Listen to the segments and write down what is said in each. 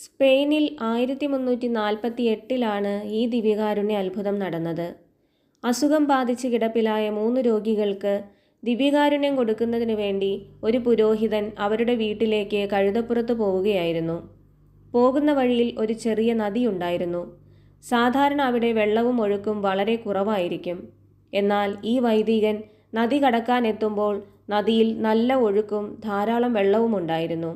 സ്പെയിനിൽ 1348 ഈ ദിവ്യകാരുണ്യ അത്ഭുതം നടന്നത്. അസുഖം ബാധിച്ച് കിടപ്പിലായ 3 രോഗികൾക്ക് ദിവ്യകാരുണ്യം കൊടുക്കുന്നതിനു വേണ്ടി ഒരു പുരോഹിതൻ അവരുടെ വീട്ടിലേക്ക് കഴുതപ്പുറത്ത് പോവുകയായിരുന്നു. പോകുന്ന വഴിയിൽ ഒരു ചെറിയ നദിയുണ്ടായിരുന്നു. സാധാരണ അവിടെ വെള്ളവും ഒഴുക്കും വളരെ കുറവായിരിക്കും. എന്നാൽ ഈ വൈദികൻ നദി കടക്കാനെത്തുമ്പോൾ നദിയിൽ നല്ല ഒഴുക്കും ധാരാളം വെള്ളവും ഉണ്ടായിരുന്നു.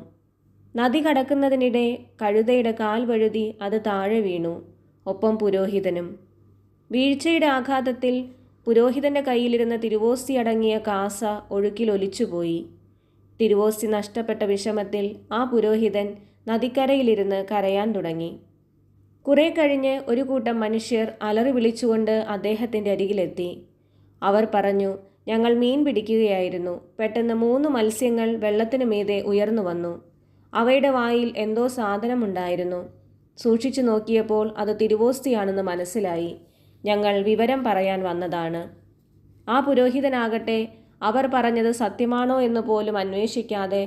നദി കടക്കുന്നതിനിടെ കഴുതയുടെ കാൽ വഴുതി അത് താഴെ വീണു, ഒപ്പം പുരോഹിതനും. വീഴ്ചയുടെ ആഘാതത്തിൽ പുരോഹിതന്റെ കയ്യിലിരുന്ന തിരുവോസ്തി അടങ്ങിയ കാസ ഒഴുക്കിൽ ഒലിച്ചുപോയി. തിരുവോസ്തി നഷ്ടപ്പെട്ട വിഷമത്തിൽ ആ പുരോഹിതൻ നദിക്കരയിലിരുന്ന് കരയാൻ തുടങ്ങി. കുറെ കഴിഞ്ഞ് ഒരു കൂട്ടം മനുഷ്യർ അലറി വിളിച്ചുകൊണ്ട് അദ്ദേഹത്തിൻ്റെ അരികിലെത്തി. അവർ പറഞ്ഞു, ഞങ്ങൾ മീൻ പിടിക്കുകയായിരുന്നു. പെട്ടെന്ന് 3 മത്സ്യങ്ങൾ വെള്ളത്തിനു മീതെ ഉയർന്നു വന്നു. അവയുടെ വായിൽ എന്തോ സാധനമുണ്ടായിരുന്നു. സൂക്ഷിച്ചു നോക്കിയപ്പോൾ അത് തിരുവോസ്തിയാണെന്ന് മനസ്സിലായി. ഞങ്ങൾ വിവരം പറയാൻ വന്നതാണ്. ആ പുരോഹിതനാകട്ടെ അവർ പറഞ്ഞത് സത്യമാണോ എന്ന് പോലും അന്വേഷിക്കാതെ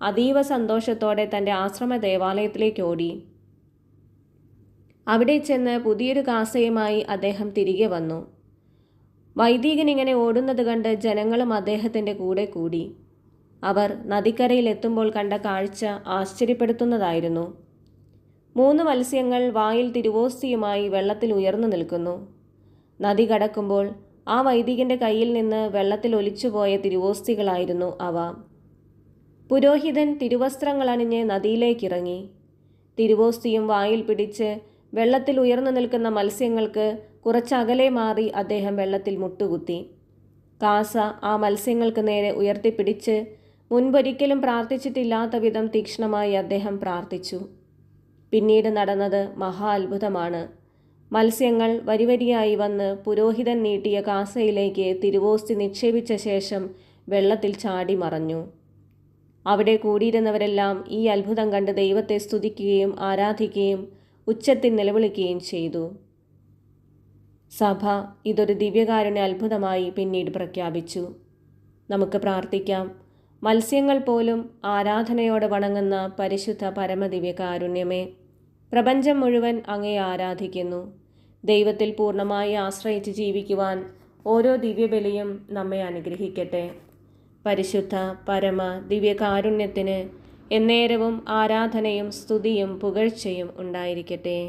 അതീവ സന്തോഷത്തോടെ തൻ്റെ ആശ്രമ ദേവാലയത്തിലേക്ക് ഓടി. അവിടെ ചെന്ന് പുതിയൊരു കാസയുമായി അദ്ദേഹം തിരികെ വന്നു. വൈദികൻ ഇങ്ങനെ ഓടുന്നത് കണ്ട് ജനങ്ങളും അദ്ദേഹത്തിൻ്റെ കൂടെ കൂടി. അവർ നദിക്കരയിൽ എത്തുമ്പോൾ കണ്ട കാഴ്ച ആശ്ചര്യപ്പെടുത്തുന്നതായിരുന്നു. 3 മത്സ്യങ്ങൾ വായിൽ തിരുവോസ്തിയുമായി വെള്ളത്തിൽ ഉയർന്നു നിൽക്കുന്നു. നദി കടക്കുമ്പോൾ ആ വൈദികന്റെ കയ്യിൽ നിന്ന് വെള്ളത്തിൽ ഒലിച്ചുപോയ തിരുവോസ്തികളായിരുന്നു അവ. പുരോഹിതൻ തിരുവസ്ത്രങ്ങൾ അണിഞ്ഞ് നദിയിലേക്കിറങ്ങി. തിരുവോസ്തിയും വായിൽ പിടിച്ച് വെള്ളത്തിൽ ഉയർന്നു നിൽക്കുന്ന മത്സ്യങ്ങൾക്ക് കുറച്ചകലെ മാറി അദ്ദേഹം വെള്ളത്തിൽ മുട്ടുകുത്തി. കാസ ആ മത്സ്യങ്ങൾക്ക് നേരെ ഉയർത്തിപ്പിടിച്ച് മുൻപൊരിക്കലും പ്രാർത്ഥിച്ചിട്ടില്ലാത്ത വിധം തീക്ഷ്ണമായി അദ്ദേഹം പ്രാർത്ഥിച്ചു. പിന്നീട് നടന്നത് മഹാ അത്ഭുതമാണ്. മത്സ്യങ്ങൾ വരിവരിയായി വന്ന് പുരോഹിതൻ നീട്ടിയ കാസയിലേക്ക് തിരുവോസ്തി നിക്ഷേപിച്ച ശേഷം വെള്ളത്തിൽ ചാടി മറഞ്ഞു. അവിടെ കൂടിയിരുന്നവരെല്ലാം ഈ അത്ഭുതം കണ്ട് ദൈവത്തെ സ്തുതിക്കുകയും ആരാധിക്കുകയും ഉച്ചത്തിൽ നിലവിളിക്കുകയും ചെയ്തു. സഭ ഇതൊരു ദിവ്യകാരുണ്യ അത്ഭുതമായി പിന്നീട് പ്രഖ്യാപിച്ചു. നമുക്ക് പ്രാർത്ഥിക്കാം. മത്സ്യങ്ങൾ പോലും ആരാധനയോടെ വണങ്ങുന്ന പരിശുദ്ധ പരമദിവ്യകാരുണ്യമേ, പ്രപഞ്ചം മുഴുവൻ അങ്ങയെ ആരാധിക്കുന്നു. ദൈവത്തിൽ പൂർണ്ണമായി ആശ്രയിച്ച് ജീവിക്കുവാൻ ഓരോ ദിവ്യബലിയും നമ്മെ അനുഗ്രഹിക്കട്ടെ. പരിശുദ്ധ പരമ ദിവ്യകാരുണ്യത്തിന് എന്നേരവും ആരാധനയും സ്തുതിയും പുകഴ്ചയും ഉണ്ടായിരിക്കട്ടെ.